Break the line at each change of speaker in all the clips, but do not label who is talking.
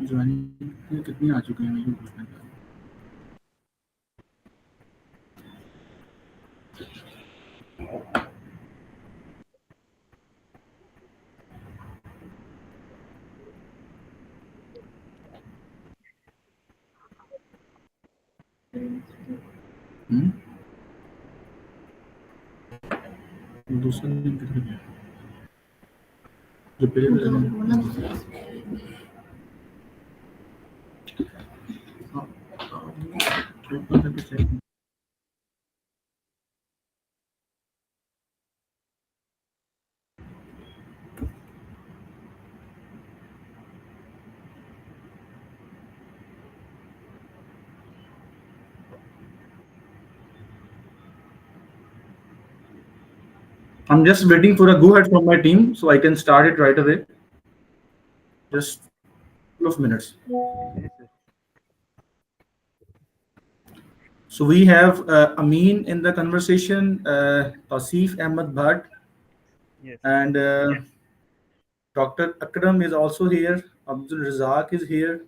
Joining कितनी आ चुके हैं मैं यूँ पूछना चाह रहा हूँ। दूसरा लिंक किधर गया? जो पहले वाला लिंक। हाँ, ऊपर करके check। I'm just waiting for a go ahead from my team so I can start it right away. Just couple of minutes.
Yes, sir.
So we have Amin in the conversation, Tausif Ahmad Bhatt,
Yes.
and Dr. Akram is also here. Abdul Razak is here.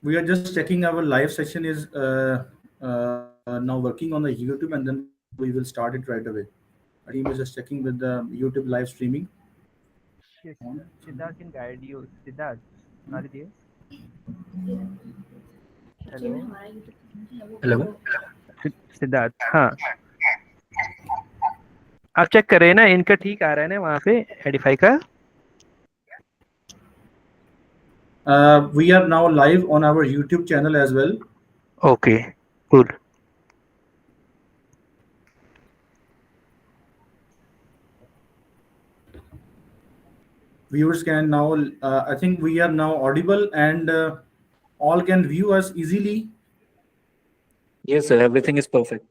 We are just checking our live session is now working on the YouTube, and then we will start it right away. Our team is just checking with the YouTube live streaming.
Yes. Siddharth can guide you. Siddharth, are you there? Hello.
Hello
Siddharth, हाँ, आप check कर रहे हैं ना, इनका ठीक आ रहा है ना वहाँ पे एडिफाई का?
We are now live on our YouTube channel as well.
Okay, good.
Viewers can now, I think we are now audible, and all can view us easily.
Yes sir everything is perfect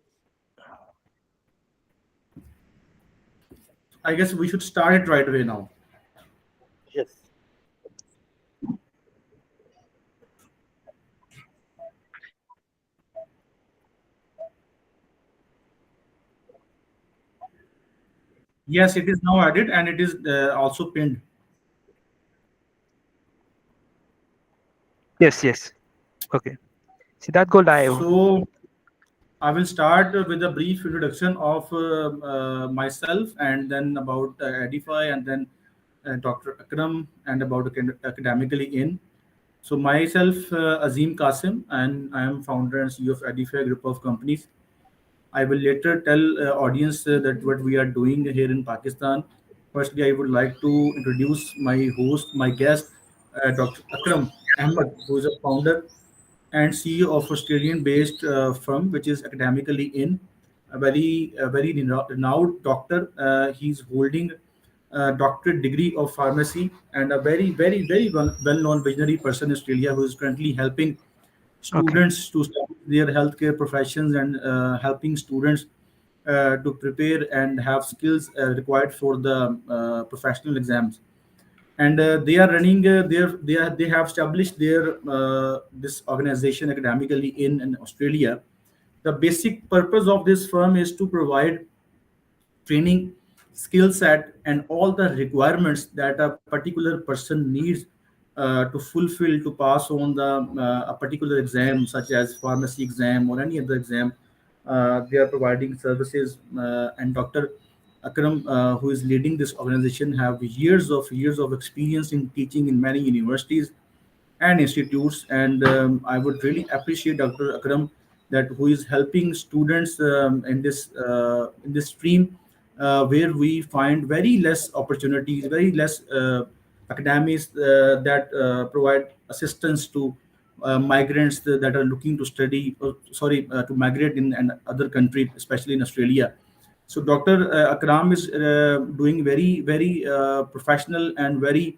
I guess we should start it right away now.
Yes.
Yes, it is now added and it is also pinned.
Yes, yes. Okay. Siddharth, go live.
So I will start with a brief introduction of myself, and then about Edify, and then Dr. Akram, and about Academically in. So myself, Azim Qasim, and I am founder and CEO of Edify Group of Companies. I will later tell audience that what we are doing here in Pakistan. Firstly, I would like to introduce my host, my guest, Dr. Akram Ahmad, who is a founder and CEO of Australian-based firm, which is Academically in, a very renowned doctor. He's holding a doctorate degree of pharmacy, and a very well-known visionary person in Australia who is currently helping
Okay.
students to study their healthcare professions, and helping students to prepare and have skills required for the professional exams. And they are running they have established their this organization Academically in Australia. The basic purpose of this firm is to provide training, skill set, and all the requirements that a particular person needs to fulfill to pass on the a particular exam, such as pharmacy exam or any other exam. They are providing services, and Dr. Akram, who is leading this organization, have years of experience in teaching in many universities and institutes. And I would really appreciate Dr. Akram, that who is helping students in this stream, where we find very less opportunities, very less academics that provide assistance to migrants that are looking to study, to migrate in an other country, especially in Australia. So Dr. Akram is doing very professional and very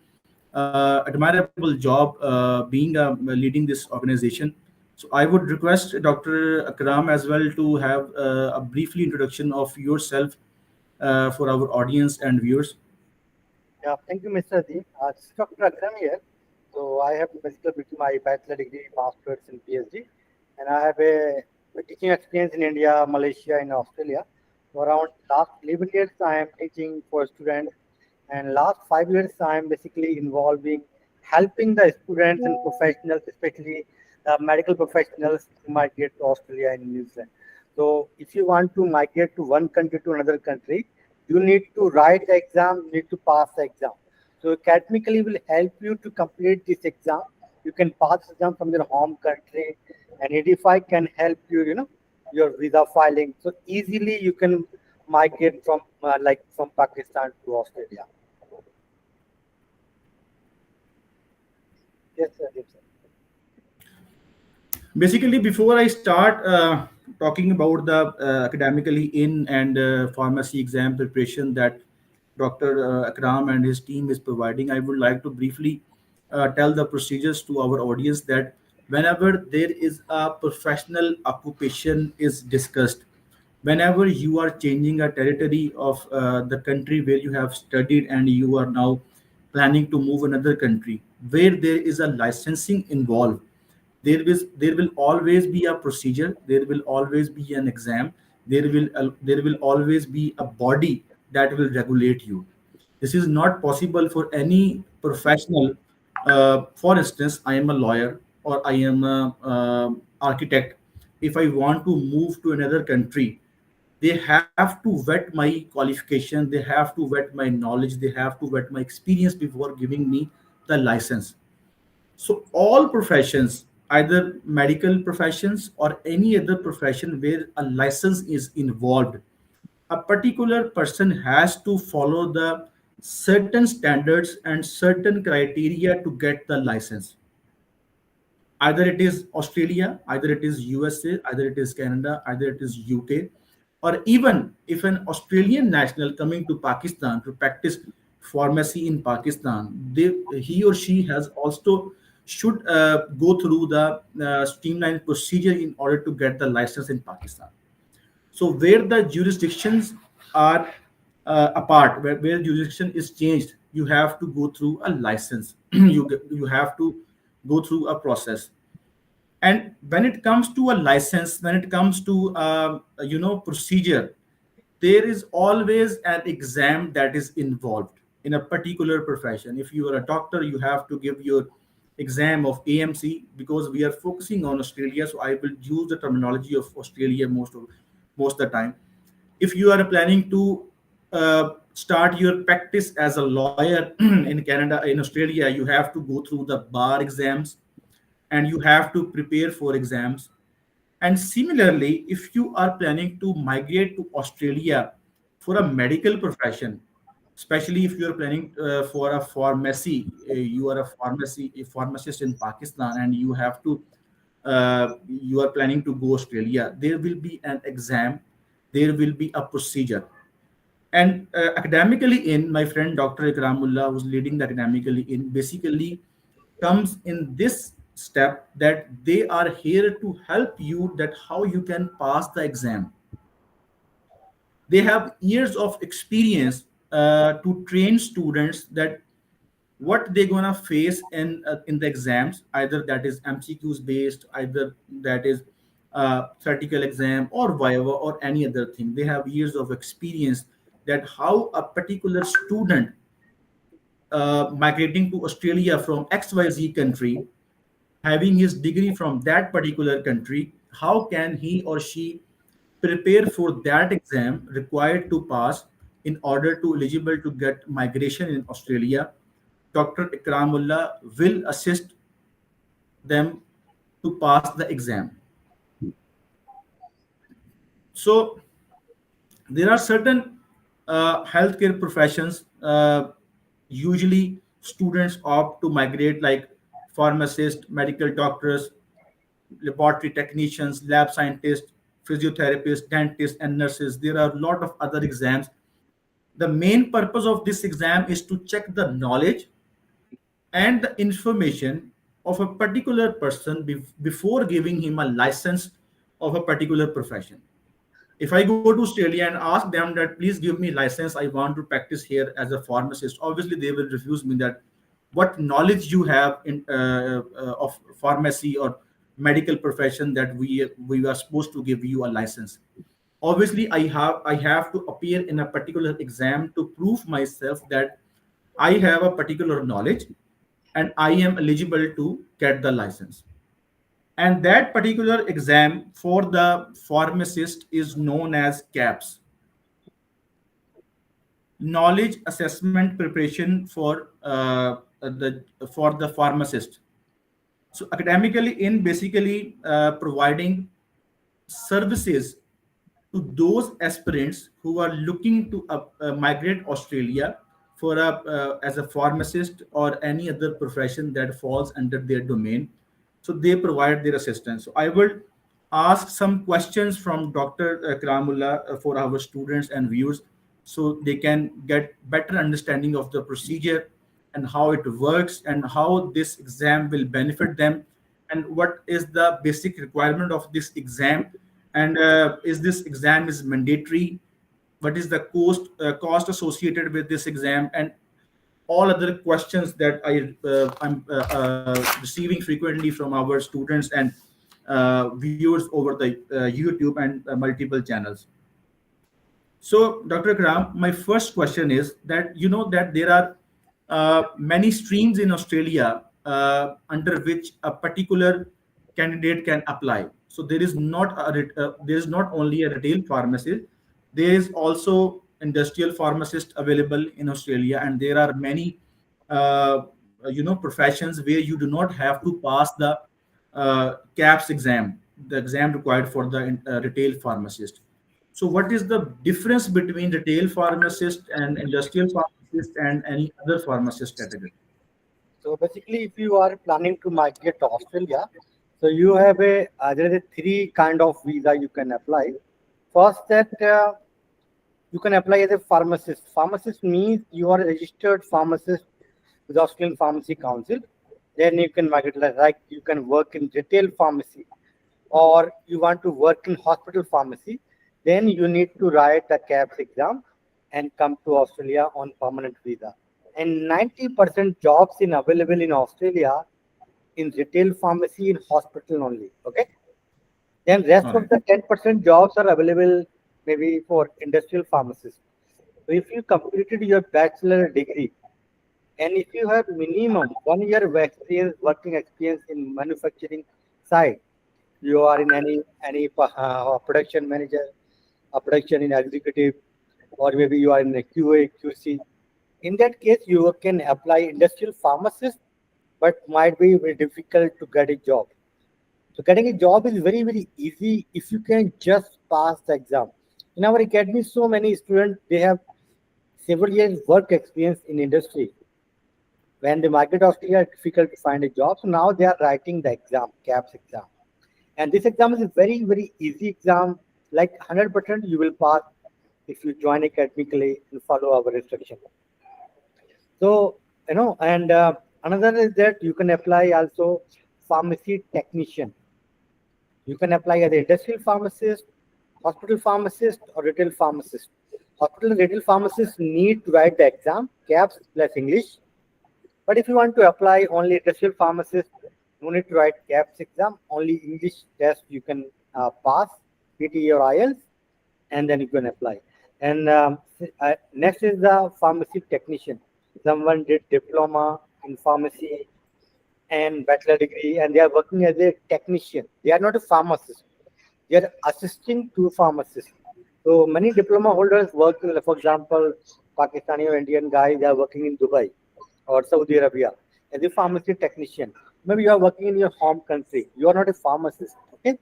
admirable job being leading this organization. So I would request Dr. Akram as well to have a briefly introduction of yourself for our audience and viewers.
Yeah, thank you, Mr. Deep. This is Dr. Akram here. So I have basically my bachelor degree, master's, and PhD, and I have a teaching experience in India, Malaysia, and Australia. So around last 11 years, I am teaching for students, and last 5 years, I am basically involving helping the students and professionals, especially medical professionals, to migrate to Australia and New Zealand. So if you want to migrate to one country to another country, you need to write the exam, you need to pass the exam. So academically will help you to complete this exam. You can pass the exam from your home country, and Edify can help you, your visa filing. So easily you can migrate from like from Pakistan to Australia. Yes, sir. Yes, sir.
Basically, before I start talking about the academically in and pharmacy exam preparation that Dr. Akram and his team is providing, I would like to briefly tell the procedures to our audience that whenever there is a professional occupation is discussed, whenever you are changing a territory of the country where you have studied and you are now planning to move another country where there is a licensing involved, there will always be a procedure, there will always be an exam, there will always be a body that will regulate you. This is not possible for any professional. For instance, I am a lawyer or I am a architect. If I want to move to another country, they have to vet my qualification, they have to vet my knowledge, they have to vet my experience before giving me the license. So all professions, either medical professions or any other profession where a license is involved, a particular person has to follow the certain standards and certain criteria to get the license. Either it is Australia, either it is USA, either it is Canada, either it is UK, or even if an Australian national coming to Pakistan to practice pharmacy in Pakistan, he or she has also should go through the streamlined procedure in order to get the license in Pakistan. So where the jurisdictions are apart, where jurisdiction is changed, you have to go through a license. You have to go through a process. And when it comes to a license, when it comes to procedure, there is always an exam that is involved in a particular profession. If you are a doctor, you have to give your exam of AMC, because we are focusing on Australia, so I will use the terminology of Australia most of the time. If you are planning to start your practice as a lawyer in Canada, in Australia, you have to go through the bar exams and you have to prepare for exams. And similarly, if you are planning to migrate to Australia for a medical profession, especially if you are planning for a pharmacy, you are a pharmacist in Pakistan, and you are planning to go Australia, there will be an exam, there will be a procedure. And academically in, my friend Dr. Ikramullah, who's leading the academically in, basically comes in this step that they are here to help you that how you can pass the exam. They have years of experience to train students that what they're gonna face in the exams, either that is MCQs based, either that is theoretical exam or viva or any other thing. They have years of experience that how a particular student migrating to Australia from XYZ country, having his degree from that particular country, how can he or she prepare for that exam required to pass in order to eligible to get migration in Australia. Dr. Ikramullah will assist them to pass the exam. So there are certain healthcare professions, usually students opt to migrate, like pharmacists, medical doctors, laboratory technicians, lab scientists, physiotherapists, dentists, and nurses. There are a lot of other exams. The main purpose of this exam is to check the knowledge and the information of a particular person before giving him a license of a particular profession. If I go to Australia and ask them that please give me license, I want to practice here as a pharmacist, obviously they will refuse me that what knowledge you have in of pharmacy or medical profession that we are supposed to give you a license. Obviously I have to appear in a particular exam to prove myself that I have a particular knowledge and I am eligible to get the license. And that particular exam for the pharmacist is known as KAPS, knowledge assessment preparation for the pharmacist. So academically in basically providing services to those aspirants who are looking to migrate Australia for as a pharmacist or any other profession that falls under their domain. So they provide their assistance. So I will ask some questions from Dr. Karamullah for our students and viewers so they can get better understanding of the procedure and how it works and how this exam will benefit them and what is the basic requirement of this exam and is this exam is mandatory, what is the cost associated with this exam, and all other questions that I'm receiving frequently from our students and viewers over the YouTube and multiple channels. So, Dr. Kram, my first question is that you know that there are many streams in Australia under which a particular candidate can apply. So there is not only a retail pharmacist, there is also industrial pharmacist available in Australia, and there are many professions where you do not have to pass the KAPS exam, the exam required for the retail pharmacist. So, what is the difference between retail pharmacist and industrial pharmacist and any other pharmacist category?
So basically, if you are planning to migrate to Australia, so you have there is a three kind of visa you can apply. First, that you can apply as a pharmacist. Pharmacist means you are a registered pharmacist with the Australian Pharmacy Council. Then you can migrate, like you can work in retail pharmacy, or you want to work in hospital pharmacy. Then you need to write the KAPS exam and come to Australia on permanent visa. And 90% jobs in available in Australia in retail pharmacy in hospital only. Okay. Then rest
All
of
right.
the 10% jobs are available maybe for industrial pharmacists. So if you completed your bachelor degree and if you have minimum 1 year of experience, working experience in manufacturing side, you are in any production manager, a production in executive, or maybe you are in a QA, QC. In that case, you can apply industrial pharmacist, but might be very difficult to get a job. So getting a job is very, very easy if you can just pass the exam. In our academy, so many students, they have several years work experience in industry. When they migrate to Australia, it's difficult to find a job. So now they are writing the exam, KAPS exam. And this exam is a very, very easy exam. Like 100% you will pass if you join academically and follow our instruction. So, and another is that you can apply also pharmacy technician. You can apply as an industrial pharmacist, hospital pharmacist, or retail pharmacist. Hospital and retail pharmacists need to write the exam, KAPS plus English. But if you want to apply only industrial pharmacist, no need to write KAPS exam, only English test you can pass, PT or IELTS, and then you can apply. And next is the pharmacy technician. Someone did diploma in pharmacy and bachelor degree, and they are working as a technician. They are not a pharmacist. They are assisting to pharmacists. So many diploma holders work, for example, Pakistani or Indian guys, they are working in Dubai or Saudi Arabia as a pharmacy technician. Maybe you are working in your home country. You are not a pharmacist. Okay,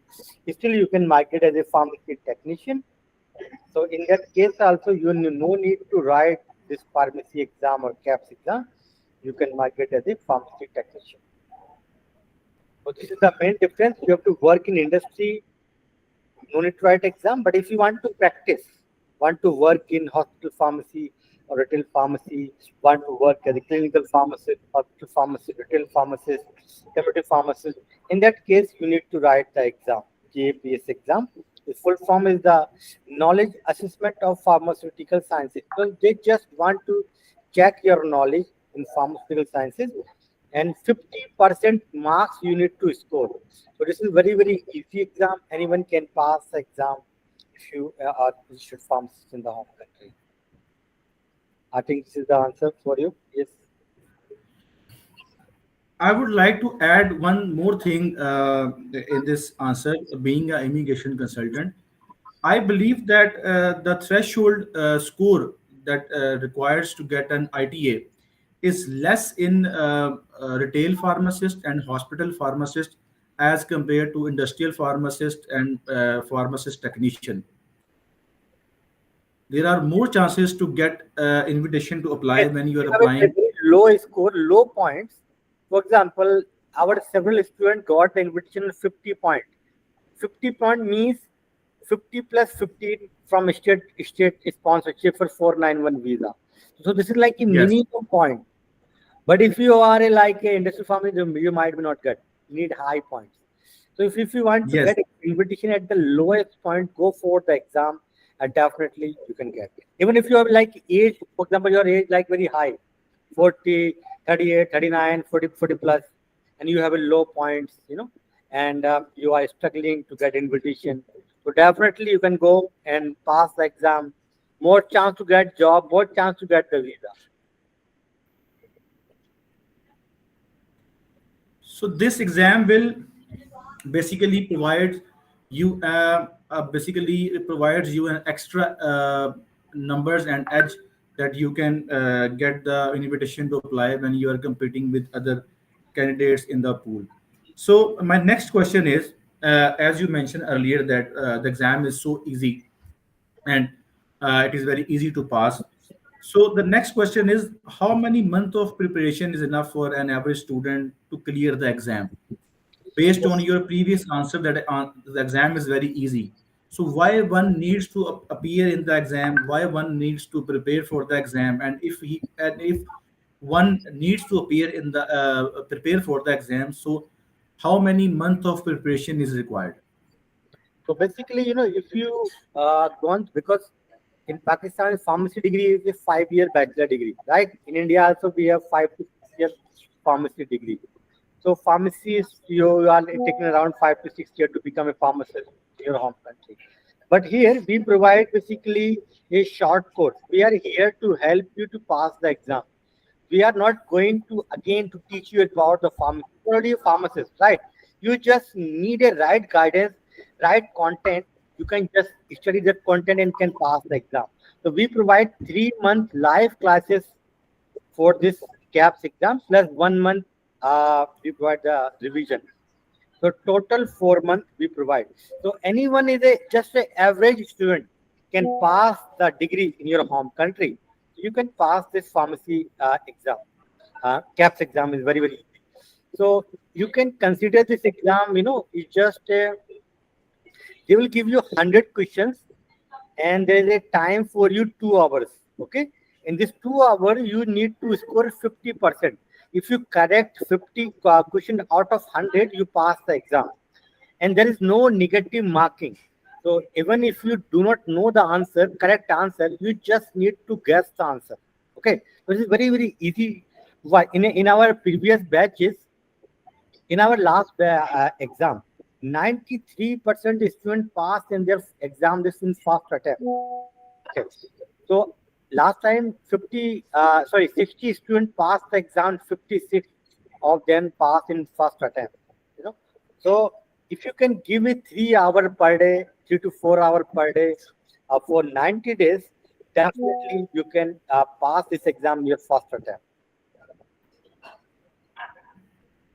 still you can migrate as a pharmacy technician. So in that case also, you no need to write this pharmacy exam or KAPS exam. You can migrate as a pharmacy technician. So this is the main difference. You have to work in industry, no need to write exam. But if you want to practice, want to work in hospital pharmacy or retail pharmacy, want to work as a clinical pharmacist, hospital pharmacist, retail pharmacist, community pharmacist, in that case, you need to write the exam, KAPS exam. The full form is the Knowledge Assessment of Pharmaceutical Sciences. So they just want to check your knowledge in pharmaceutical sciences, and 50% marks you need to score. So this is very, very easy exam. Anyone can pass the exam if you are registered pharmacist in the home country. I think this is the answer for you. Yes.
I would like to add one more thing in this answer. Being an immigration consultant, I believe that the threshold score that requires to get an ITA is less in retail pharmacist and hospital pharmacist as compared to industrial pharmacist and pharmacist technician. There are more chances to get invitation to apply
Yes,
when you
we
are
have a
applying.
very low score, low points. For example, our several students got the invitation at 50 point. 50 point means 50 plus 15 from state sponsorship for 491 visa. So this is like a
Yes,
minimum point. But if you are like a industrial farmer, you might not get. You need high points. So if you want to
yes,
get invitation at the lowest point, go for the exam, and definitely you can get it. Even if you have like age, for example, your age like very high, 40, 38, 39, 40, 40 plus, and you have a low points, and you are struggling to get invitation. So definitely you can go and pass the exam. More chance to get job, more chance to get the visa.
so this exam will basically provides you basically it provides you an extra numbers and edge that you can get the invitation to apply when you are competing with other candidates in the pool. So my next question is, as you mentioned earlier that the exam is so easy and it is very easy to pass. So the next question is, how many months of preparation is enough for an average student to clear the exam? Based on your previous answer that the exam is very easy, so why one needs to appear in the exam, why one needs to prepare for the exam, and if one needs to appear in the prepare for the exam, so how many months of preparation is required?
So basically, if you want, because in Pakistan, pharmacy degree is a 5 year bachelor degree, right? In India, also we have 5 to 6 year pharmacy degree. So pharmacist, you are taking around 5 to 6 years to become a pharmacist in your home country. But here we provide basically a short course. We are here to help you to pass the exam. We are not going to again to teach you about the pharmacy. You're already a pharmacist, right? You just need a right guidance, right content. You can just study that content and can pass the exam. So we provide 3 month live classes for this CAPS exam plus 1 month we provide the revision. So total 4 months we provide. So anyone is a just an average student can pass the degree in your home country. You can pass this pharmacy exam. CAPS exam is very, very easy. So you can consider this exam. It's just they will give you 100 questions, and there is a time for you 2 hours. Okay, in this 2 hour you need to score 50%. If you correct 50 question out of 100, you pass the exam, and there is no negative marking. So even if you do not know the answer, correct answer, you just need to guess the answer. Okay, so this is very, very easy. Why in our previous batches, in our last exam, 93% students passed in their exam this in first attempt. Okay. So last time 60 students passed the exam, 56 of them passed in first attempt. So if you can give me 3 hours per day, 3 to 4 hours per day for 90 days, definitely you can pass this exam in your first attempt.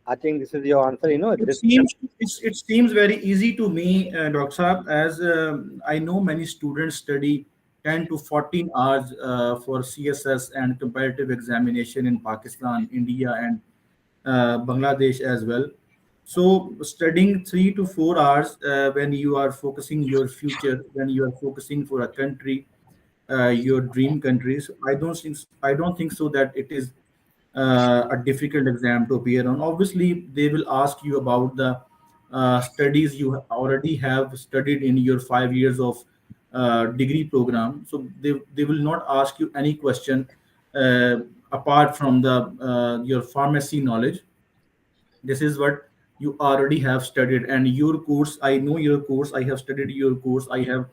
I think this is your answer.
It
This.
seems it seems very easy to me, Dr. Saab, as I know many students study 10 to 14 hours for CSS and comparative examination in Pakistan, India, and Bangladesh as well. So studying 3 to 4 hours when you are focusing your future, when you are focusing for a country, your dream countries, I don't think so that it is a difficult exam to appear on. Obviously, they will ask you about the studies you already have studied in your 5 years of degree program. So they will not ask you any question uh, apart from the your pharmacy knowledge. This is what you already have studied, and your course, I know your course, I have studied your course, I have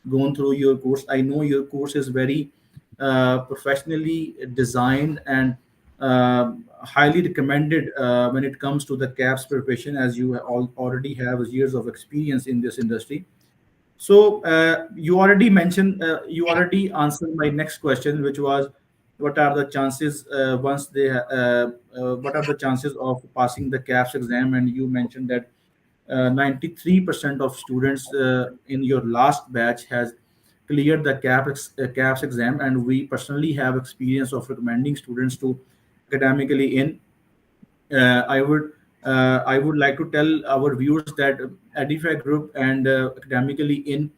gone through your course, I know your course is very professionally designed and highly recommended when it comes to the CAPS preparation, as you already have years of experience in this industry. So you already mentioned, you already answered my next question, which was, what are the chances what are the chances of passing the CAPS exam? And you mentioned that 93% of students in your last batch has cleared the CAPS exam, and we personally have experience of recommending students to academically in. I would like to tell our viewers that Edify Group and Academically in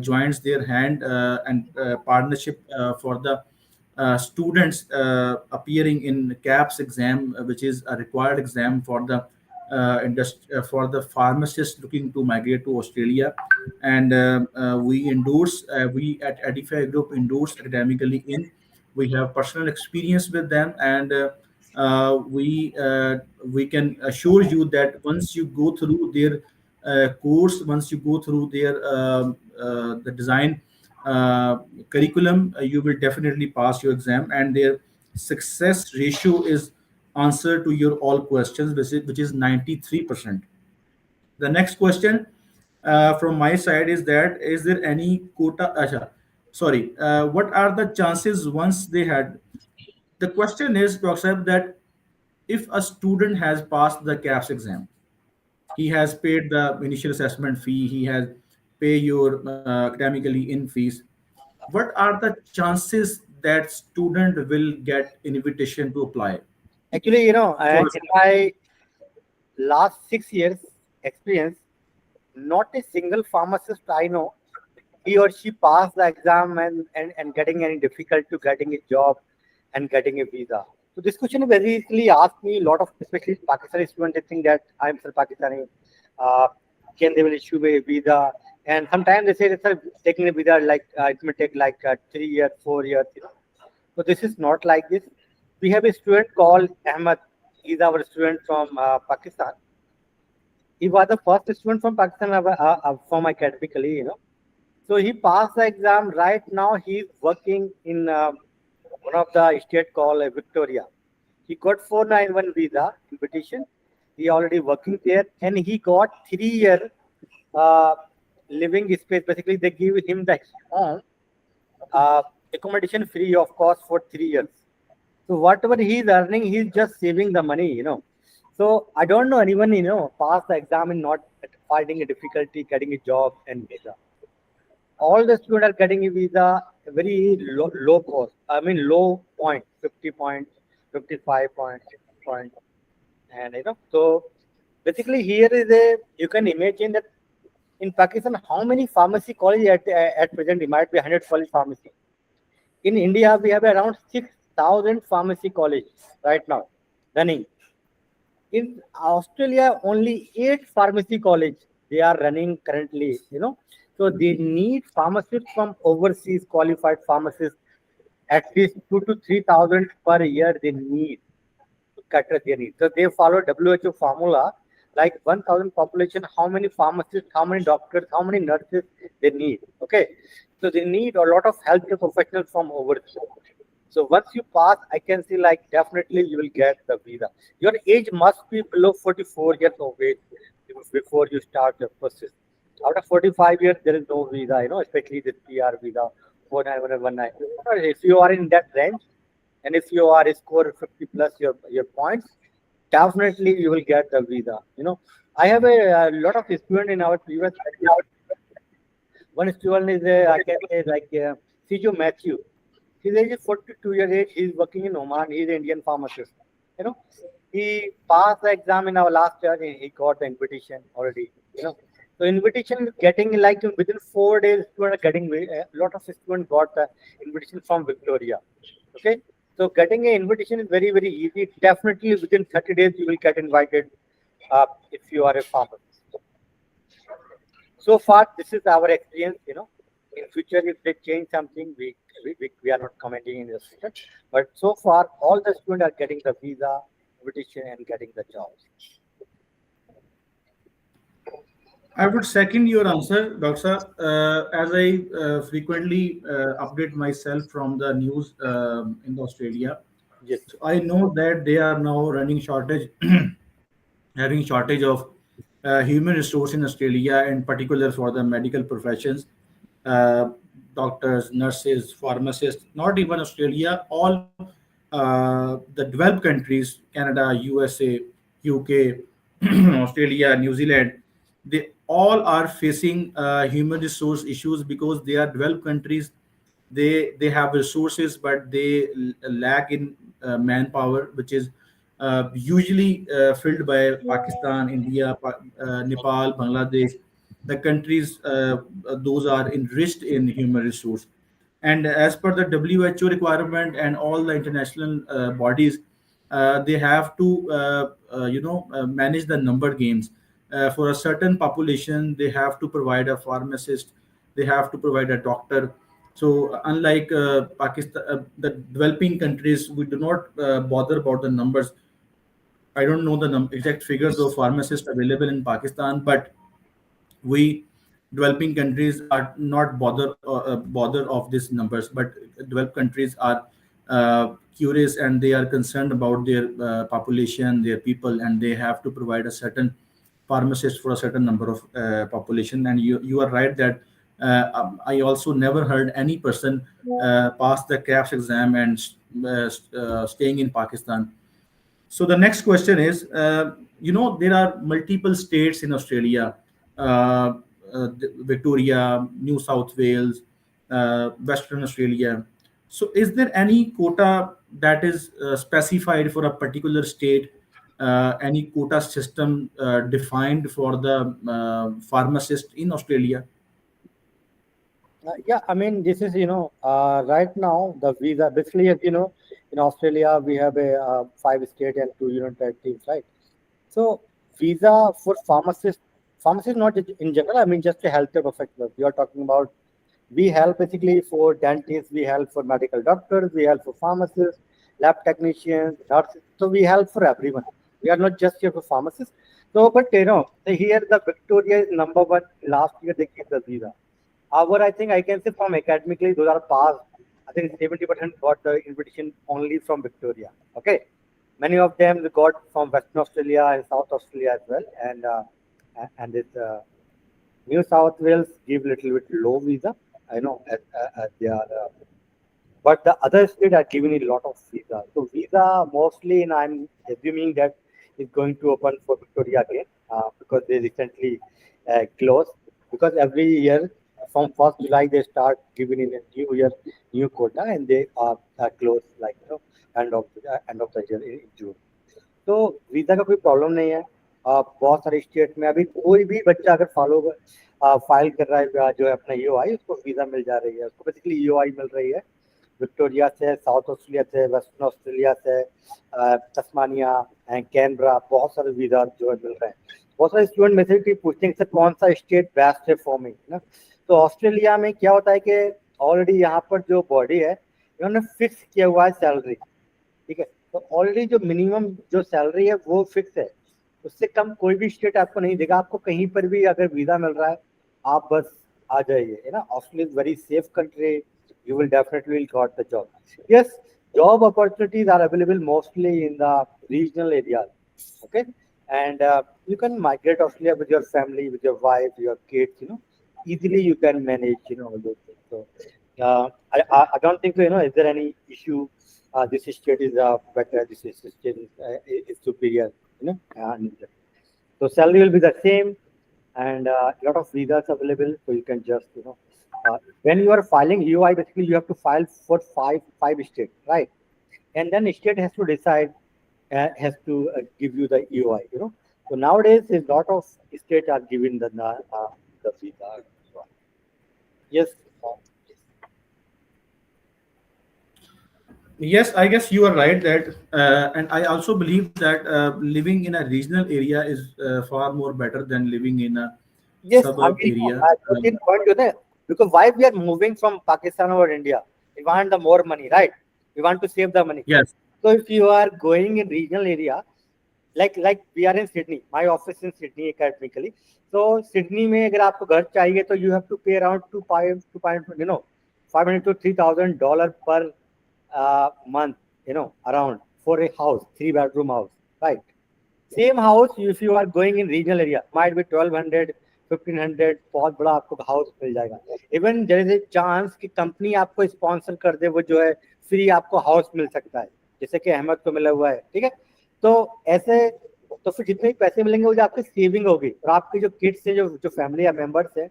joins their hand and partnership for the students appearing in CAPS exam, which is a required exam for the for the pharmacists looking to migrate to Australia. And we at Edify Group endorse Academically in. We have personal experience with them, and we can assure you that once you go through their course, once you go through their the design uh, curriculum, you will definitely pass your exam, and their success ratio is answer to your all questions, which is 93%. The next question from my side is that, is there any quota? Sorry, what are the chances once they had? The question is, to accept that if a student has passed the CAPS exam, he has paid the initial assessment fee, he has pay your academically in fees. What are the chances that student will get invitation to apply
Actually,
for
in my last 6 years experience, not a single pharmacist I know, he or she passed the exam and getting any difficult to getting a job and getting a visa. So this question very easily asked me a lot of, especially Pakistani students, they think that I'm from Pakistani. Uh, can they will issue me a visa? And sometimes they say that sir, taking a visa like it may take like 3 years, 4 years. So this is not like this. We have a student called Ahmad. He's our student from Pakistan. He was the first student from Pakistan from academically. So he passed the exam. Right now, he's working in one of the state called Victoria. He got 491 visa invitation. He already working there, and he got 3 year uh, living space. Basically, they give him the home uh, accommodation free of cost for 3 years. So whatever he's earning, he's just saving the money. So I don't know anyone, pass the exam and not finding a difficulty getting a job and visa. All the students are getting a visa very low cost. I mean low point, 50 points, 55 points, point. And so basically here is a you can imagine that in Pakistan how many pharmacy college at present it might be 100 college pharmacy. In India we have around 6,000 pharmacy college right now running. In Australia, only 8 pharmacy college they are running currently. So they need pharmacists from overseas, qualified pharmacists, at least 2 to 3,000 per year they need to cater their needs. So they follow WHO formula, like 1,000 population, how many pharmacists, how many doctors, how many nurses they need. Okay, so they need a lot of healthcare professionals from overseas. So once you pass, I can see like definitely you will get the visa. Your age must be below 44 years of age before you start the process. After 45 years, there is no visa, especially this PR visa, 49119. If you are in that range, and if you are score 50 plus your points, definitely you will get the visa. I have a lot of students in our previous. One student is, I can say, like Sijo Matthew. His age is 42 years age. He's working in Oman. He's an Indian pharmacist. You know, He passed the exam in our last year. He got the invitation already. So invitation is getting like within 4 days. Students are getting a lot of students got the invitation from Victoria. Okay, so getting an invitation is very easy. Definitely within 30 days you will get invited if you are a pharmacist. So far, this is our experience. In future, if they change something, we are not commenting in the future. But so far, all the students are getting the visa, invitation, and getting the jobs.
I would second your answer, Doctor. As I frequently update myself from the news in Australia,
Yes.
so I know that they are now running shortage, having shortage of human resource in Australia, in particular for the medical professions, uh, doctors, nurses, pharmacists. Not even Australia, all the developed countries, Canada, USA, UK, Australia, New Zealand, they all are facing human resource issues because they are developed countries. They have resources, but they lack in manpower, which is usually filled by Pakistan, India, Nepal, Bangladesh. The countries those are enriched in human resource, and as per the WHO requirement and all the international bodies, they have to manage the number games. For a certain population, they have to provide a pharmacist, they have to provide a doctor. So unlike Pakistan, the developing countries, we do not bother about the numbers. I don't know the exact figures of pharmacists available in Pakistan, but we developing countries are not bother of these numbers, but developed countries are curious, and they are concerned about their population, their people, and they have to provide a certain pharmacist for a certain number of population. And you are right that I also never heard any person pass the KAPS exam and staying in Pakistan. So the next question is, there are multiple states in Australia, Victoria, New South Wales, Western Australia. So is there any quota that is specified for a particular state? Any quota system defined for the pharmacist in Australia?
Yeah, I mean, this is, right now the visa, basically, as in Australia, we have a 5 state and 2 union territories, right? So, visa for pharmacists not in general, I mean, just a healthcare professional. We are talking about, we help basically for dentists, we help for medical doctors, we help for pharmacists, lab technicians, nurses. So, we help for everyone. We are not just here for pharmacists. So, but here the Victoria is number one. Last year they gave the visa. I think I can say from academically, those are passed. I think 70% got the invitation only from Victoria. Okay. Many of them they got from Western Australia and South Australia as well. And this New South Wales give little bit low visa. I know as they are, but the other state are giving a lot of visa. So visa mostly, and I'm assuming that is going to open for Victoria again because they recently closed. Because every year from 1st July they start giving in a new year new quota, and they are closed like end of the year in June. तो visa का कोई problem नहीं है। बहुत सारे state में अभी कोई भी बच्चा अगर फॉलो फाइल कर रहा है जो है अपना ईओआई, उसको वीजा मिल जा रही है। उसको बेसिकली ईओआई मिल रही है विक्टोरिया से, साउथ ऑस्ट्रेलिया से, वेस्टर्न ऑस्ट्रेलिया से, तस्मानिया एंड कैनबरा, बहुत सारे वीजा जो है मिल रहे हैं। बहुत सारे स्टूडेंट में से पूछते हैं सर कौन सा स्टेट बेस्ट है फॉर मी ना। तो ऑस्ट्रेलिया में क्या होता है कि ऑलरेडी यहाँ पर जो बॉडी है इन्होंने फिक्स किया हुआ है सैलरी, ठीक है। तो ऑलरेडी जो मिनिमम जो सैलरी है वो फिक्स है, उससे कम कोई भी स्टेट आपको नहीं देगा। आपको कहीं पर भी अगर वीजा मिल रहा है आप बस आ जाइए, है ना। Australia is very safe country, you will definitely got the job. Yes, job opportunities are available mostly in the regional areas. Okay, and you can migrate Australia with your family, with your wife, your kids. Easily you can manage. All those things. So I don't think so. Is there any issue? This state is better. This state is superior. And so salary will be the same, and a lot of visas available, so you can just when you are filing UI, basically you have to file for five states, right? And then state has to decide has to give you the EOI. So nowadays, a lot of states are giving the visa. Yes. Yes.
Yes, I guess you are right that, and I also believe that living in a regional area is far more better than living in a
Yes, I'm
suburb
getting
area.
getting point to that. Because why we are moving from Pakistan or India? We want the more money, right? We want to save the money.
Yes,
So if you are going in regional area, like we are in Sydney, my office in Sydney academically. So Sydney में अगर आपको घर चाहिए तो you have to pay around 500 to $3,000 per month, around for a house, 3 bedroom house, right? Same house, if you are going in regional area, might be 1200, 1500, बहुत बड़ा आपको house मिल जाएगा. Even there is a chance कि company आपको sponsor कर दे, वो जो है फ्री आपको हाउस मिल सकता है, जैसे कि अहमद को मिला हुआ है. ठीक है, तो ऐसे तो फिर जितने भी पैसे मिलेंगे वो जो आपकी सेविंग होगी, और आपके जो किड्स हैं, जो जो फैमिली या मेंबर्स हैं,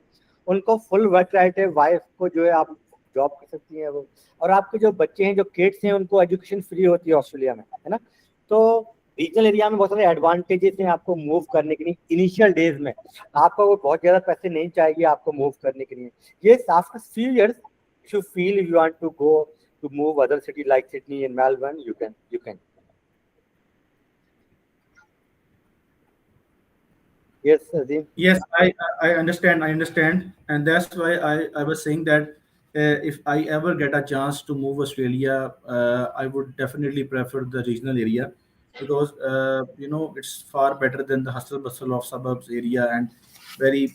उनको फुल वर्क राइट है. वाइफ को जो है आप जॉब कर सकती हैं वो, और आपके जो बच्चे हैं, जो किड्स हैं, उनको एजुकेशन फ्री होती है ऑस्ट्रेलिया में, है ना. तो रीजनल एरिया में बहुत सारे एडवांटेजेस हैं आपको मूव करने के लिए. इनिशियल डेज में आपको वो बहुत ज्यादा पैसे नहीं चाहिए आपको मूव करने के लिए. ये after few years you feel you want to go to move other city like Sydney and Melbourne, you can. Yes, Azim.
yes, I understand. I understand, and that's why I was saying that if I ever get a chance to move Australia, I would definitely prefer the regional area because it's far better than the hustle bustle of suburbs area, and very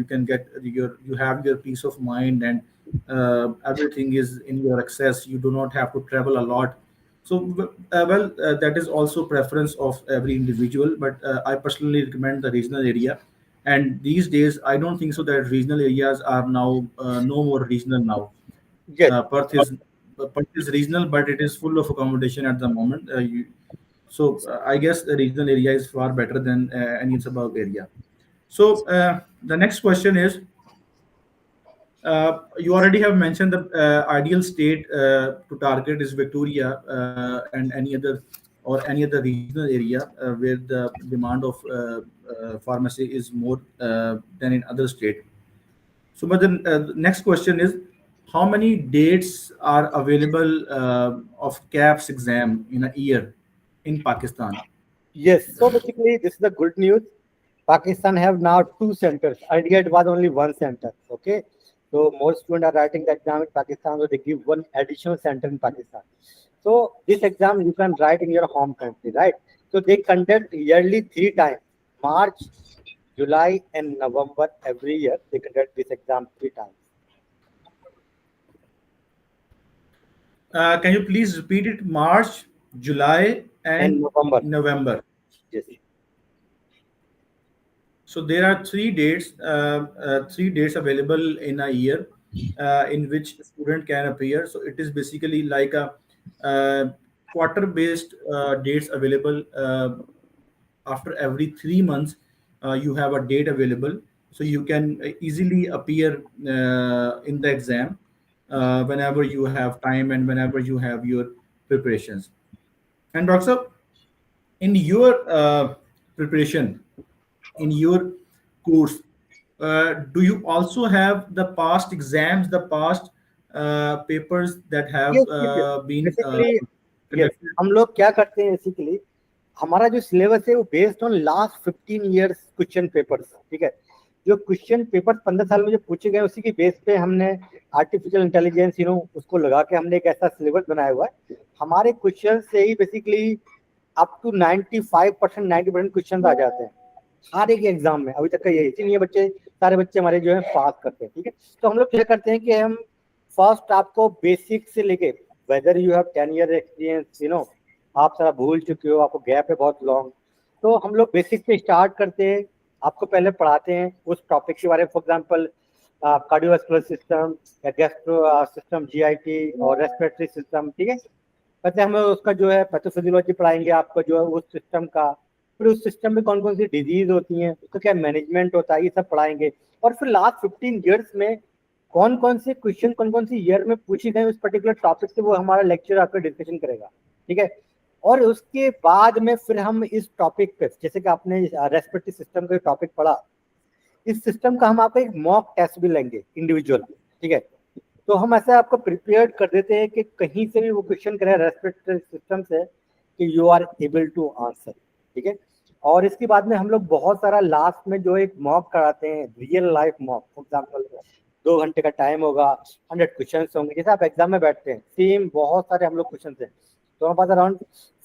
you can get you have your peace of mind, and everything is in your access. You do not have to travel a lot. So that is also preference of every individual, but I personally recommend the regional area. And these days I don't think so that regional areas are now no more regional now.
Yes.
Perth is regional, but it is full of accommodation at the moment. I guess the regional area is far better than any suburb area. So the next question is, you already have mentioned the ideal state to target is Victoria and any other regional area where the demand of pharmacy is more than in other state. So, but then the next question is, how many dates are available of KAPS exam in a year in Pakistan?
Yes. So basically, this is the good news. Pakistan have now 2 centers. Earlier it was only 1 center. Okay. So most students are writing the exam in Pakistan, so they give one additional center in Pakistan. So this exam you can write in your home country, right? So they conduct yearly 3 times: March, July, and November. Every year they conduct this exam 3 times.
Can you please repeat it? March, July,
And
and
November.
November.
Yes.
So there are 3 dates, 3 dates available in a year in which student can appear. So it is basically like a quarter-based dates available after every 3 months. You have a date available, so you can easily appear in the exam whenever you have time and whenever you have your preparations. And Doctor, in your preparation, in your course, do you also have the past exams, the past papers that have
Yes, yes, yes.
been
Basically, yes.
conducted?
हम लोग क्या करते हैं basically, हमारा जो syllabus है वो based on last 15 years question papers. ठीक है, जो क्वेश्चन पेपर 15 साल में जो पूछे गए उसी की बेस पे हमने आर्टिफिशियल इंटेलिजेंस उसको लगा के हमने एक ऐसा सिलेबस बनाया हुआ है. हमारे क्वेश्चन से ही बेसिकली अप टू 95%, 90% क्वेश्चन आ जाते हैं हर एक एग्जाम में. अभी तक का यही, इसीलिए बच्चे सारे बच्चे हमारे जो है पास करते हैं. ठीक है, तो हम लोग क्या करते हैं कि हम फर्स्ट आपको बेसिक से लेके, whether you have 10 year experience, आप सारा भूल चुके हो, आपको गैप है बहुत लॉन्ग, तो हम लोग बेसिक से स्टार्ट करते हैं. आपको पहले पढ़ाते हैं उस टॉपिक के बारे में, फॉर एग्जांपल कार्डियोवास्कुलर सिस्टम या गैस्ट्रो सिस्टम, जीआईटी और रेस्पिरेटरी सिस्टम. ठीक है, पहले हमें उसका जो है पैथोफिजियोलॉजी पढ़ाएंगे आपको, जो है उस सिस्टम का, फिर उस सिस्टम में कौन कौन सी डिजीज होती हैं, उसका क्या मैनेजमेंट होता है, ये सब पढ़ाएंगे. और फिर लास्ट 15 years में कौन कौन से क्वेश्चन कौन कौन सी ईयर में पूछे गए उस पर्टिकुलर टॉपिक से, वो हमारा लेक्चर आपका डिस्कशन करेगा. ठीक है, और उसके बाद में फिर हम इस टॉपिक पे, जैसे कि आपने रेस्पिरेटरी सिस्टम का टॉपिक पढ़ा, इस सिस्टम का हम आपको एक मॉक टेस्ट भी लेंगे इंडिविजुअल, ठीक है। तो हम ऐसे आपको प्रिपेयर कर देते हैं कि कहीं से भी वो क्वेश्चन करे रेस्पिरेटरी सिस्टम से कि you are able to answer, ठीक है। और इसके बाद में हम लोग बहुत सारा लास्ट में जो एक मॉक कराते हैं, real life mock, for example 2 घंटे का टाइम होगा, 100 क्वेश्चन होंगे, जैसे आप एग्जाम में बैठते हैं सेम बहुत सारे हम लोग क्वेश्चन हैं। तो हमारे पास अराउंड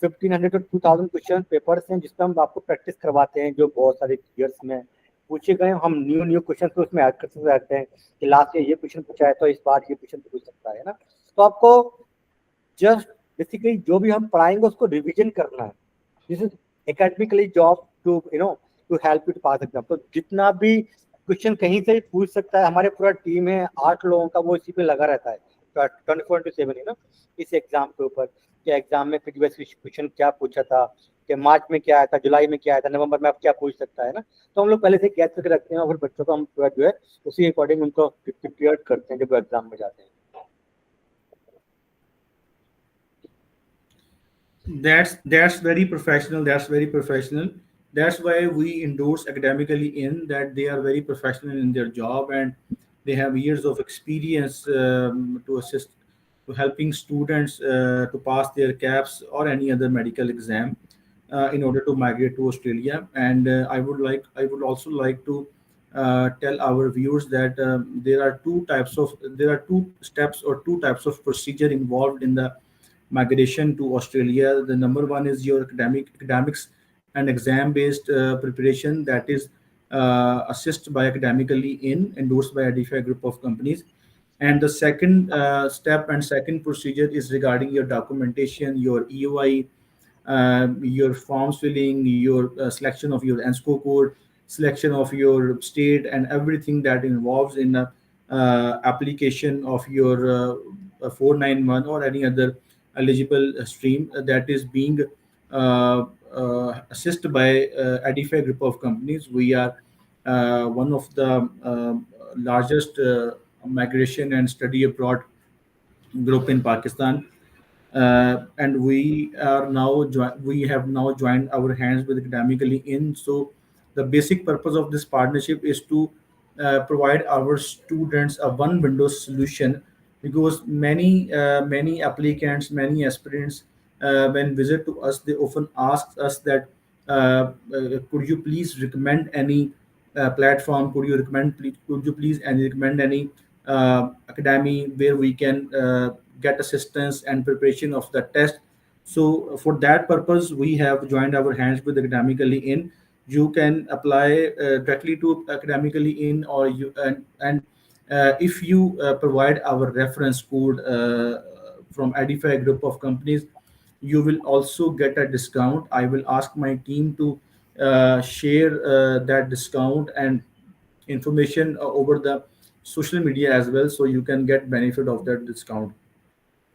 1500 to 2000 क्वेश्चन पेपर्स हैं जिसमें हम आपको प्रैक्टिस करवाते हैं, जो बहुत सारे ईयर्स में पूछे गए। हम न्यू क्वेश्चन तो उसमें ऐड करते रहते हैं कि लास्ट ईयर ये क्वेश्चन पूछा है तो इस बार ये क्वेश्चन पूछ सकता है ना। तो आपको जस्ट बेसिकली जो भी हम पढ़ाएंगे उसको रिविजन करना है। This is academically job to to help you to pass exam. तो जितना भी क्वेश्चन कहीं से भी पूछ सकता है, हमारे पूरा टीम है 8 लोगों का, वो इसी पे लगा रहता है 24/7 इस एग्जाम के ऊपर, कि एग्जाम में प्रीवियस क्वेश्चन क्या पूछा था, कि मार्च में क्या आया था, जुलाई में क्या आया था, नवंबर में आप क्या पूछ सकता है ना। तो हम लोग पहले से गैस करके रखते हैं और फिर बच्चों को हम पूरा जो है उसी अकॉर्डिंग उनको प्रिपेयर करते हैं जब वो एग्जाम में जाते हैं।
That's very professional. That's very professional. That's why we endorse academically in that they are very professional in their job and they have years of experience to assist to helping students to pass their CAPS or any other medical exam in order to migrate to Australia. And I would also like to tell our viewers that there are two steps or two types of procedure involved in the migration to Australia. The number one is your academics and exam-based preparation that is assisted by Academically in endorsed by a group of companies. And the second step and second procedure is regarding your documentation, your EOI, your forms filling, your selection of your ENSCO code, selection of your state, and everything that involves in the application of your 491 or any other eligible stream that is being assisted by Edify group of companies. We are one of the largest migration and study abroad group in Pakistan, and we have now joined our hands with Academically in. So the basic purpose of this partnership is to provide our students a one window solution, because many applicants, many aspirants, when visit to us, they often ask us that could you please recommend any platform, could you please and recommend any academy where we can get assistance and preparation of the test. So for that purpose, we have joined our hands with Academically in. You can apply directly to Academically in, or and if you provide our reference code from Edify group of companies, you will also get a discount. I will ask my team to share that discount and information over the social media as well, so you can get benefit of that discount.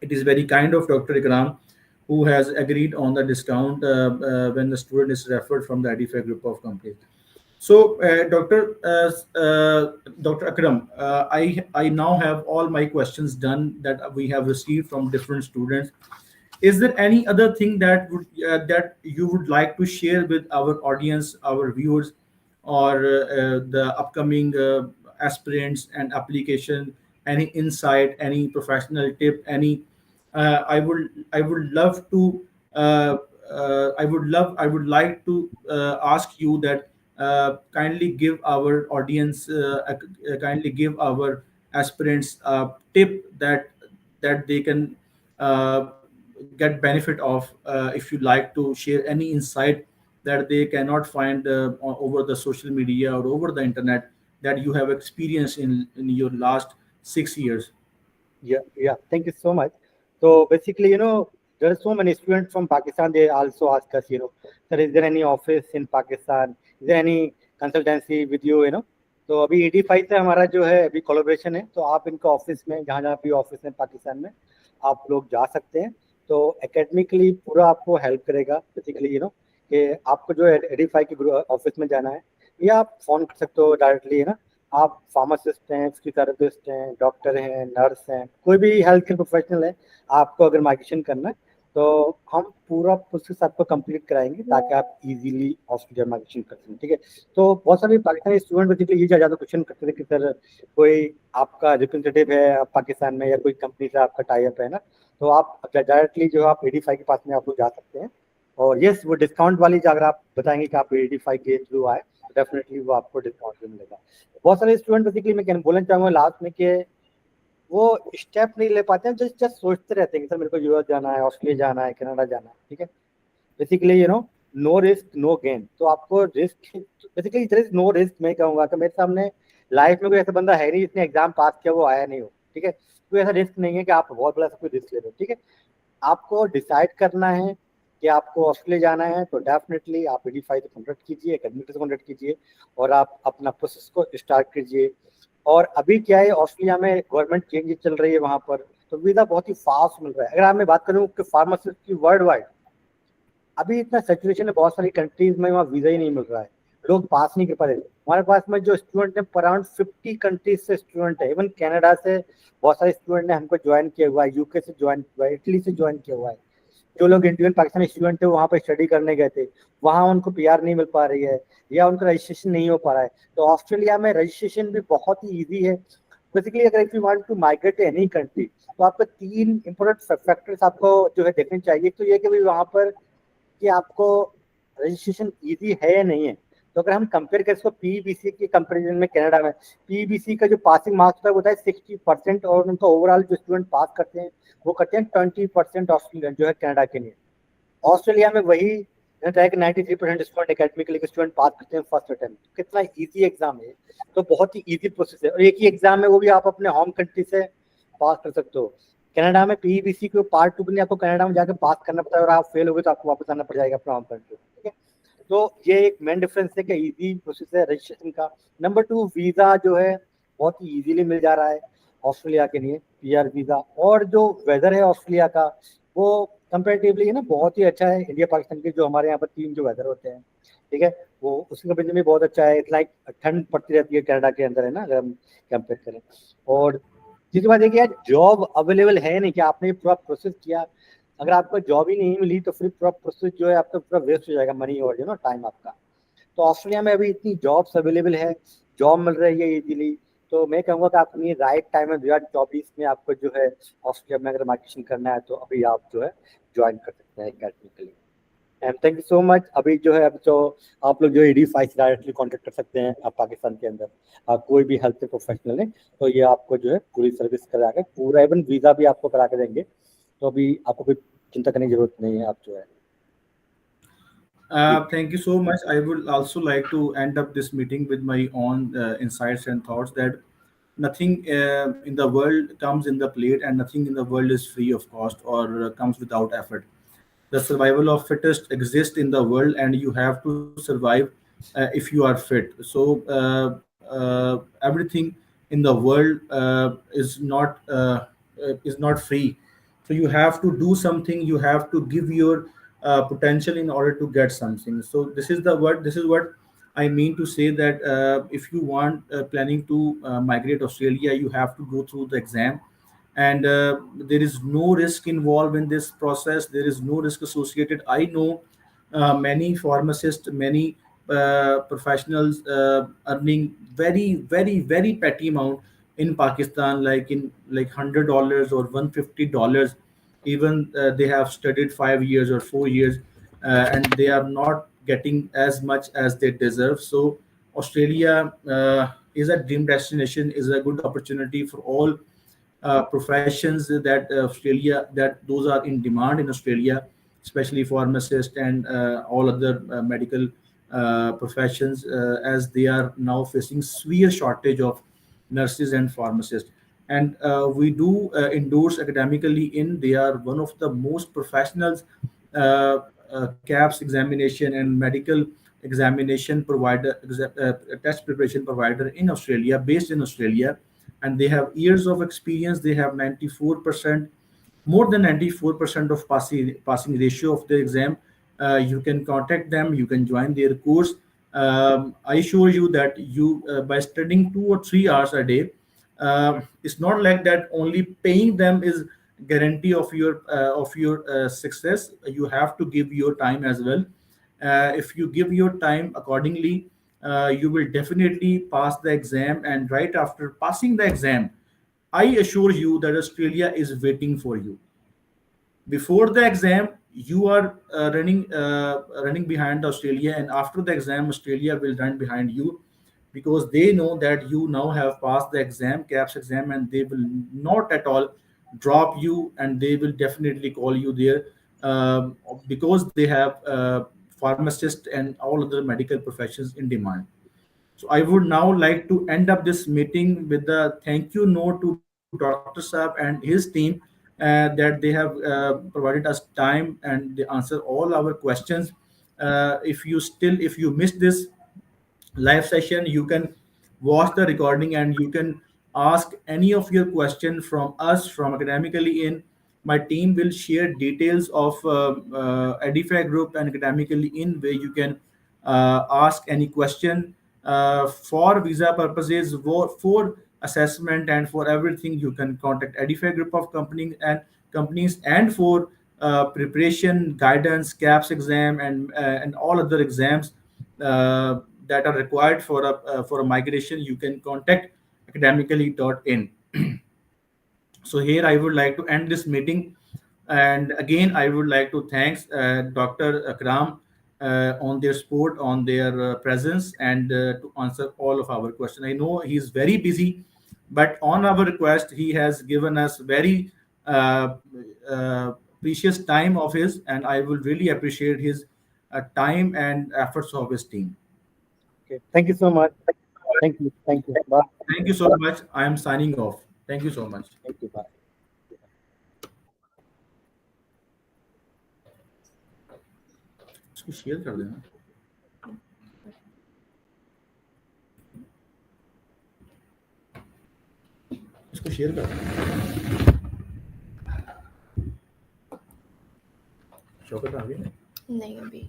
It is very kind of Dr. Ikram who has agreed on the discount when the student is referred from the Edify group of companies. So, Dr. Akram, I now have all my questions done that we have received from different students. Is there any other thing that you would like to share with our audience, our viewers, or the upcoming aspirants and application? Any insight, any professional tip, any? I would love to. I would like to ask you that kindly give our audience, kindly give our aspirants a tip that they can uh, get benefit of, if you like to share any insight that they cannot find over the social media or over the internet that you have experienced in your last 6 years.
Yeah. Thank you so much. So basically, there are so many students from Pakistan. They also ask us, sir, is there any office in Pakistan? Is there any consultancy with you? तो अभी 85 से हमारा जो है अभी collaboration है, तो आप इनका ऑफिस में जहाँ जहाँ भी ऑफिस है पाकिस्तान में आप लोग जा सकते हैं। तो एकेडमिकली पूरा आपको हेल्प करेगा बेसिकली, कि आपको जो है 85 के ऑफिस में जाना है, या आप फोन कर सकते हो डायरेक्टली, है ना। आप फार्मासिस्ट हैं, फिजियोथेरेपिस्ट हैं, डॉक्टर हैं, नर्स हैं, कोई भी हेल्थ केयर प्रोफेशनल है, आपको अगर माइग्रेशन करना है तो हम पूरा प्रोसेस आपको कंप्लीट कराएंगे ताकि आप इजीली ऑस्ट्रेलिया माइग्रेशन कर सकें, ठीक है। तो बहुत सारे पाकिस्तानी स्टूडेंट बेसिकली ये ज़्यादा क्वेश्चन करते थे कि सर कोई आपका रिप्रेजेंटेटिव है पाकिस्तान में या कोई कंपनी से आपका टाई अप है ना, तो आप डायरेक्टली जो है आप एडी फाइव के पास में आप लोग जा सकते हैं। और यस, वो डिस्काउंट वाली अगर आप बताएंगे कि आप एडी फाइव के थ्रू आए तो डेफिनेटली वो आपको डिस्काउंट भी मिलेगा। बहुत सारे स्टूडेंट बेसिकली मैं बोलना चाहूँगा लास्ट में कि वो स्टेप नहीं ले पाते हैं, जस्ट जस्ट सोचते रहते हैं कि सर मेरे को यूएस जाना है, ऑस्ट्रेलिया जाना है, कनाडा जाना है, ठीक है। Basically no risk no gain. तो आपको risk basically there is no risk. मैं कहूँगा कि मेरे सामने लाइफ में कोई ऐसा बंदा है नहीं जिसने एग्जाम पास किया वो आया नहीं हो, ठीक है। कोई ऐसा रिस्क नहीं है कि आप बहुत बड़ा कोई रिस्क ले रहे हो, ठीक है। आपको डिसाइड करना है कि आपको ऑस्ट्रेलिया जाना है तो डेफिनेटली आप एडी फाइव से कॉन्टेक्ट कीजिए, एकेडमिक से कॉन्टेक्ट कीजिए और आप अपना प्रोसेस को स्टार्ट कीजिए। और अभी क्या है, ऑस्ट्रेलिया में गवर्नमेंट चेंज चल रही है वहाँ पर, तो वीज़ा बहुत ही फास्ट मिल रहा है। अगर आप मैं बात करूँ कि फार्मासिस्ट की वर्ल्ड वाइड अभी इतना सेचुरेशन है, बहुत सारी कंट्रीज में वहाँ वीज़ा ही नहीं मिल रहा है, लोग पास नहीं कर पा रहे। हमारे पास में जो स्टूडेंट है अराउंड 50 कंट्रीज से स्टूडेंट है, इवन कनाडा से बहुत सारे स्टूडेंट ने हमको ज्वाइन किया हुआ है, यूके से ज्वाइन किया हुआ है, इटली से ज्वाइन किया हुआ है। जो लोग इंडियन पाकिस्तानी स्टूडेंट थे वहाँ पर स्टडी करने गए थे, वहाँ उनको पीआर नहीं मिल पा रही है या उनका रजिस्ट्रेशन नहीं हो पा रहा है। तो ऑस्ट्रेलिया में रजिस्ट्रेशन भी बहुत ही ईजी है। बेसिकली अगर if you want to migrate to any country तो आपको 3 इंपॉर्टेंट फैक्टर्स आपको जो है देखने चाहिए। तो ये कि भाई वहाँ पर कि आपको रजिस्ट्रेशन इजी है या नहीं है। तो अगर हम कंपेयर करें इसको पीबीसी के कंपेरिजन में, कनाडा में पीबीसी का जो पासिंग मार्क्स होता है वो होता है 60% और उनका ओवरऑल जो स्टूडेंट पास करते हैं वो करते हैं 20% ऑस्ट्रेलियन जो है कनाडा के लिए। ऑस्ट्रेलिया में वही 93% स्टूडेंट एकेडमिकली स्टूडेंट पास करते हैं फर्स्ट अटेम्प्ट। कितना इजी एग्जाम है, तो बहुत ही इजी प्रोसेस है और एक ही एग्जाम है, वो भी आप अपने होम कंट्री से पास कर सकते हो। कनाडा में पीबीसी को पार्ट 2 के लिए आपको कनाडा में जाकर पास करना पड़ता है और आप फेल हो गए तो आपको वापस आना पड़ जाएगा अपना होम कंट्री, ठीक है। तो ये एक मेन डिफरेंस है कि इजी प्रोसेस है रजिस्ट्रेशन का। नंबर 2, वीज़ा जो है बहुत ही इजीली मिल जा रहा है ऑस्ट्रेलिया के लिए, पीआर वीज़ा। और जो वेदर है ऑस्ट्रेलिया का वो कंपेरेटिवली है ना बहुत ही अच्छा है इंडिया पाकिस्तान के जो हमारे यहाँ पर 3 जो वेदर होते हैं, ठीक है, वो उसके कंपेरिजन में बहुत अच्छा है। इट्स लाइक ठंड पड़ती रहती है कनाडा के अंदर है ना, अगर हम कंपेयर करें। और दूसरी बात है कि यार जॉब अवेलेबल है नहीं, कि आपने पूरा प्रोसेस किया, अगर आपको जॉब ही नहीं मिली तो फिर पूरा प्रोसेस जो है आपका पूरा वेस्ट हो जाएगा, मनी और टाइम आपका। तो ऑस्ट्रेलिया में अभी इतनी जॉब्स अवेलेबल है, जॉब मिल रही है इजीली। तो मैं कहूँगा कि अपनी राइट टाइम में 2024 में आपको जो है ऑस्ट्रेलिया में अगर माइग्रेशन करना है तो अभी आप जो है ज्वाइन कर सकते हैं academically. And thank you so much. अभी जो है अब तो आप लोग जो एडी फाइव से डायरेक्टली कॉन्टेक्ट कर सकते हैं। आप पाकिस्तान के अंदर आप कोई भी हेल्थ के प्रोफेशनल है तो ये आपको जो है पूरी सर्विस करा के पूरा इवन वीज़ा भी आपको करा के देंगे। तो अभी आपको कोई चिंता करने की जरूरत नहीं है, आप जो है।
Thank you so much. I would also like to end up this meeting with my own insights and thoughts that nothing in the world comes in the plate, and nothing in the world is free of cost or comes without effort. The survival of fittest exists in the world, and you have to survive if you are fit. So everything in the world is not free. So you have to do something, you have to give your potential in order to get something. So this is what I mean to say, that if you want planning to migrate Australia, you have to go through the exam, and there is no risk involved in this process. There is no risk associated. I know many pharmacists, many professionals earning very petty amount in Pakistan, like in like $100 or $150. Even they have studied 5 years or 4 years, and they are not getting as much as they deserve. So Australia is a dream destination, is a good opportunity for all professions that Australia, that those are in demand in Australia, especially pharmacists and all other medical professions, as they are now facing severe shortage of nurses and pharmacists. And we do endorse academically in. They are one of the most professionals KAPS examination and medical examination provider, test preparation provider in Australia, based in Australia, and they have years of experience. They have 94%, more than 94% of passing ratio of the exam. You can contact them, you can join their course. I assure you that you by studying 2 or 3 hours a day, it's not like that only paying them is guarantee of your success. You have to give your time as well. If you give your time accordingly, you will definitely pass the exam. And right after passing the exam, I assure you that Australia is waiting for you. Before the exam, you are running behind Australia, and after the exam, Australia will run behind you, because they know that you now have passed the exam, CAPS exam, and they will not at all drop you, and they will definitely call you there, because they have pharmacists and all other medical professions in demand. So I would now like to end up this meeting with a thank you note to Dr. Saab and his team, that they have provided us time and they answer all our questions. If you missed this live session, you can watch the recording and you can ask any of your question from us from Academically in. My team will share details of Edify group and Academically in, where you can ask any question for visa purposes, for assessment, and for everything. You can contact Edify group of companies, and for preparation guidance, CAPS exam, and all other exams uh, that are required for a migration. You can contact academically.in. So here I would like to end this meeting, and again I would like to thanks Dr. Akram on their support, on their presence, and to answer all of our questions. I know he's very busy, but on our request he has given us very uh, uh, precious time of his, and I will really appreciate his time and efforts of his team.
Okay. Thank you so much. Thank you. Thank you. Bye.
Thank you so much. I am signing off. Thank you so much.
Thank you. Bye.
इसको share कर देना इसको share कर देना शौकत आ गई
नहीं अभी